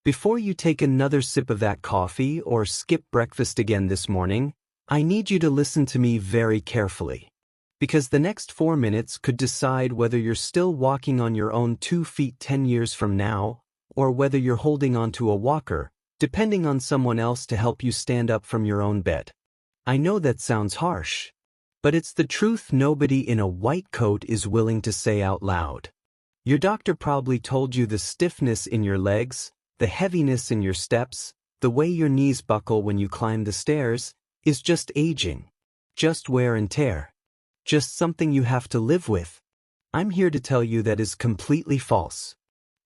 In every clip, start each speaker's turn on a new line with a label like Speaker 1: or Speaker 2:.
Speaker 1: Before you take another sip of that coffee or skip breakfast again this morning, I need you to listen to me very carefully. Because the next 4 minutes could decide whether you're still walking on your own 2 feet 10 years from now, or whether you're holding onto a walker, depending on someone else to help you stand up from your own bed. I know that sounds harsh, but it's the truth nobody in a white coat is willing to say out loud. Your doctor probably told you the stiffness in your legs, the heaviness in your steps, the way your knees buckle when you climb the stairs, is just aging, just wear and tear, just something you have to live with. I'm here to tell you that is completely false.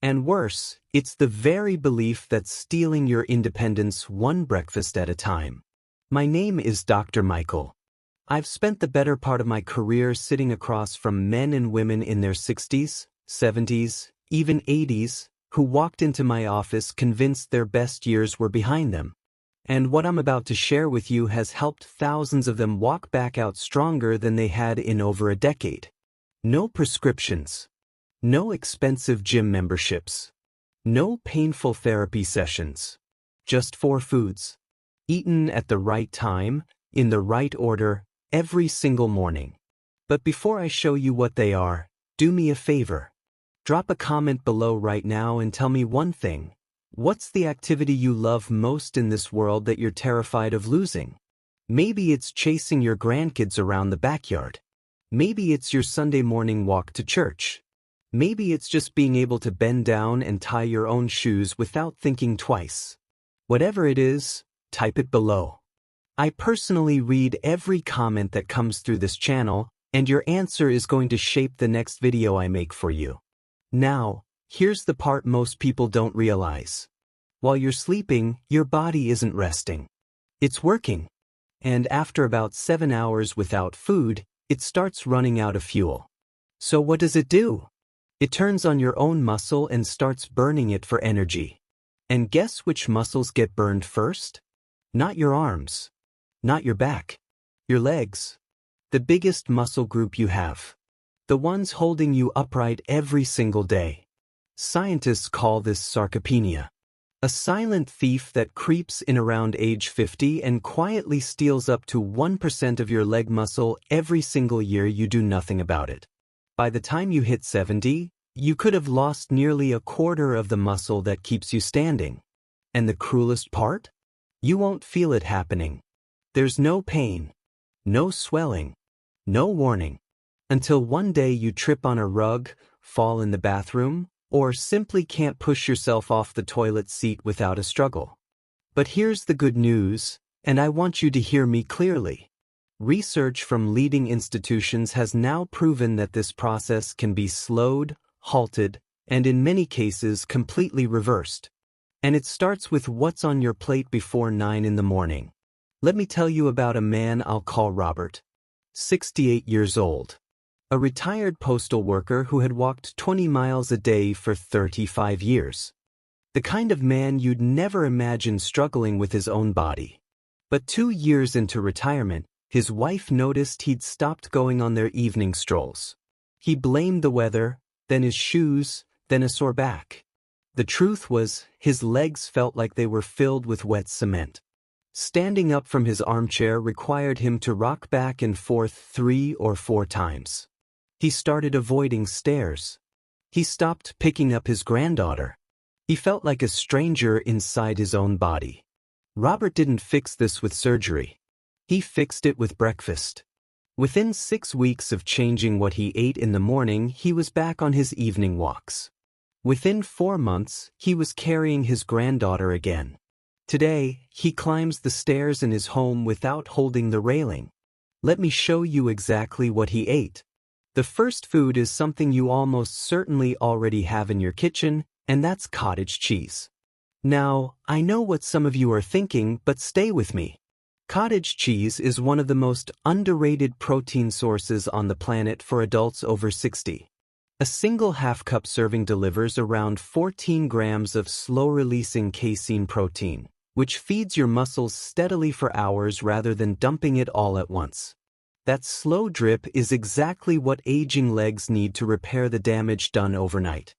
Speaker 1: And worse, it's the very belief that's stealing your independence one breakfast at a time. My name is Dr. Michael. I've spent the better part of my career sitting across from men and women in their 60s, 70s, even 80s, who walked into my office convinced their best years were behind them. And what I'm about to share with you has helped thousands of them walk back out stronger than they had in over a decade. No prescriptions. No expensive gym memberships. No painful therapy sessions. Just 4 foods. Eaten at the right time, in the right order, every single morning. But before I show you what they are, do me a favor. Drop a comment below right now and tell me one thing. What's the activity you love most in this world that you're terrified of losing? Maybe it's chasing your grandkids around the backyard. Maybe it's your Sunday morning walk to church. Maybe it's just being able to bend down and tie your own shoes without thinking twice. Whatever it is, type it below. I personally read every comment that comes through this channel, and your answer is going to shape the next video I make for you. Now, here's the part most people don't realize. While you're sleeping, your body isn't resting. It's working. And after about 7 hours without food, it starts running out of fuel. So what does it do? It turns on your own muscle and starts burning it for energy. And guess which muscles get burned first? Not your arms. Not your back. Your legs. The biggest muscle group you have. The ones holding you upright every single day. Scientists call this sarcopenia. A silent thief that creeps in around age 50 and quietly steals up to 1% of your leg muscle every single year you do nothing about it. By the time you hit 70, you could have lost nearly a quarter of the muscle that keeps you standing. And the cruelest part? You won't feel it happening. There's no pain, no swelling, no warning. Until one day you trip on a rug, fall in the bathroom, or simply can't push yourself off the toilet seat without a struggle. But here's the good news, and I want you to hear me clearly. Research from leading institutions has now proven that this process can be slowed, halted, and in many cases completely reversed. And it starts with what's on your plate before 9 in the morning. Let me tell you about a man I'll call Robert. 68 years old. A retired postal worker who had walked 20 miles a day for 35 years. The kind of man you'd never imagine struggling with his own body. But 2 years into retirement, his wife noticed he'd stopped going on their evening strolls. He blamed the weather, then his shoes, then a sore back. The truth was, his legs felt like they were filled with wet cement. Standing up from his armchair required him to rock back and forth 3 or 4 times. He started avoiding stairs. He stopped picking up his granddaughter. He felt like a stranger inside his own body. Robert didn't fix this with surgery. He fixed it with breakfast. Within 6 weeks of changing what he ate in the morning, he was back on his evening walks. Within 4 months, he was carrying his granddaughter again. Today, he climbs the stairs in his home without holding the railing. Let me show you exactly what he ate. The first food is something you almost certainly already have in your kitchen, and that's cottage cheese. Now, I know what some of you are thinking, but stay with me. Cottage cheese is one of the most underrated protein sources on the planet for adults over 60. A single half-cup serving delivers around 14 grams of slow-releasing casein protein, which feeds your muscles steadily for hours rather than dumping it all at once. That slow drip is exactly what aging legs need to repair the damage done overnight.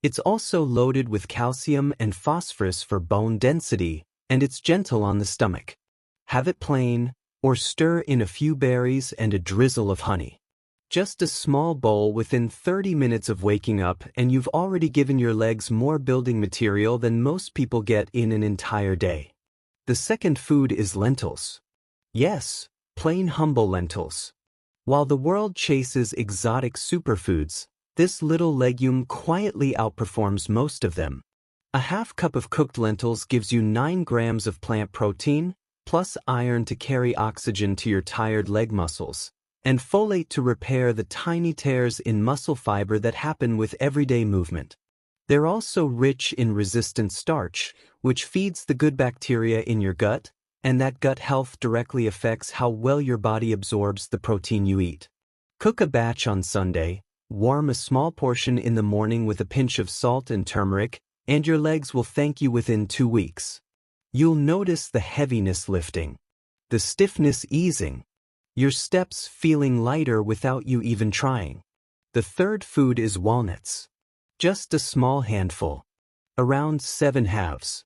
Speaker 1: It's also loaded with calcium and phosphorus for bone density, and it's gentle on the stomach. Have it plain, or stir in a few berries and a drizzle of honey. Just a small bowl within 30 minutes of waking up, and you've already given your legs more building material than most people get in an entire day. The second food is lentils. Yes, plain humble lentils. While the world chases exotic superfoods, this little legume quietly outperforms most of them. A half cup of cooked lentils gives you 9 grams of plant protein, plus iron to carry oxygen to your tired leg muscles, and folate to repair the tiny tears in muscle fiber that happen with everyday movement. They're also rich in resistant starch, which feeds the good bacteria in your gut, and that gut health directly affects how well your body absorbs the protein you eat. Cook a batch on Sunday, warm a small portion in the morning with a pinch of salt and turmeric, and your legs will thank you within 2 weeks. You'll notice the heaviness lifting, the stiffness easing, your steps feeling lighter without you even trying. The third food is walnuts. Just a small handful, around 7 halves.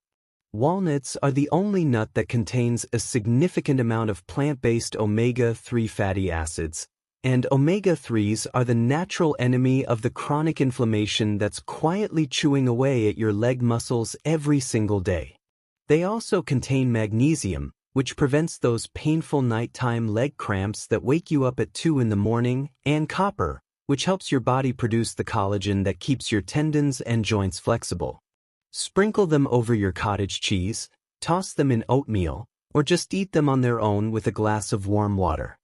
Speaker 1: Walnuts are the only nut that contains a significant amount of plant-based omega-3 fatty acids, and omega-3s are the natural enemy of the chronic inflammation that's quietly chewing away at your leg muscles every single day. They also contain magnesium, which prevents those painful nighttime leg cramps that wake you up at 2 in the morning, and copper, which helps your body produce the collagen that keeps your tendons and joints flexible. Sprinkle them over your cottage cheese, toss them in oatmeal, or just eat them on their own with a glass of warm water.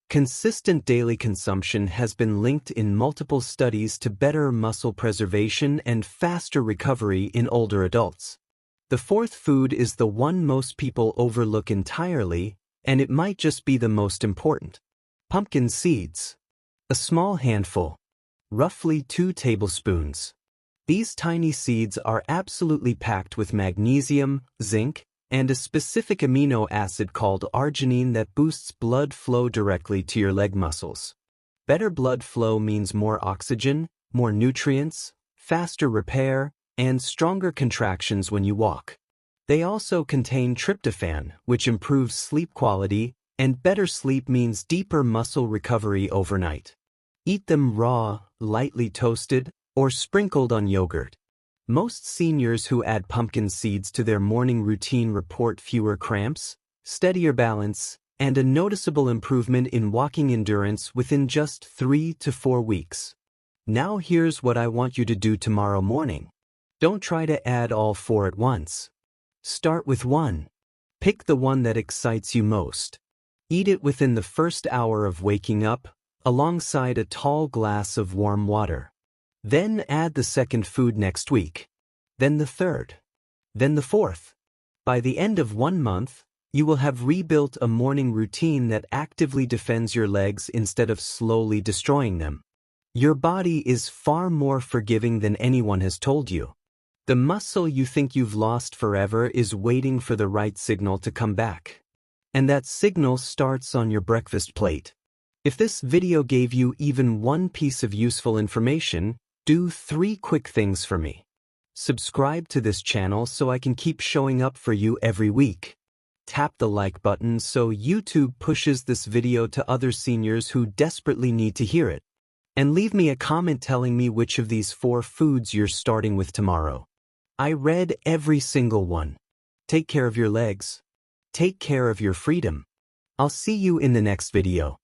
Speaker 1: Consistent daily consumption has been linked in multiple studies to better muscle preservation and faster recovery in older adults. The fourth food is the one most people overlook entirely, and it might just be the most important. Pumpkin seeds. A small handful, roughly 2 tablespoons. These tiny seeds are absolutely packed with magnesium, zinc, and a specific amino acid called arginine that boosts blood flow directly to your leg muscles. Better blood flow means more oxygen, more nutrients, faster repair, and stronger contractions when you walk. They also contain tryptophan, which improves sleep quality, and better sleep means deeper muscle recovery overnight. Eat them raw, lightly toasted, or sprinkled on yogurt. Most seniors who add pumpkin seeds to their morning routine report fewer cramps, steadier balance, and a noticeable improvement in walking endurance within just 3 to 4 weeks. Now here's what I want you to do tomorrow morning. Don't try to add all 4 at once. Start with 1. Pick the one that excites you most. Eat it within the first hour of waking up, alongside a tall glass of warm water. Then add the second food next week. Then the third. Then the fourth. By the end of 1 month, you will have rebuilt a morning routine that actively defends your legs instead of slowly destroying them. Your body is far more forgiving than anyone has told you. The muscle you think you've lost forever is waiting for the right signal to come back. And that signal starts on your breakfast plate. If this video gave you even one piece of useful information, do 3 quick things for me. Subscribe to this channel so I can keep showing up for you every week. Tap the like button so YouTube pushes this video to other seniors who desperately need to hear it. And leave me a comment telling me which of these 4 foods you're starting with tomorrow. I read every single one. Take care of your legs. Take care of your freedom. I'll see you in the next video.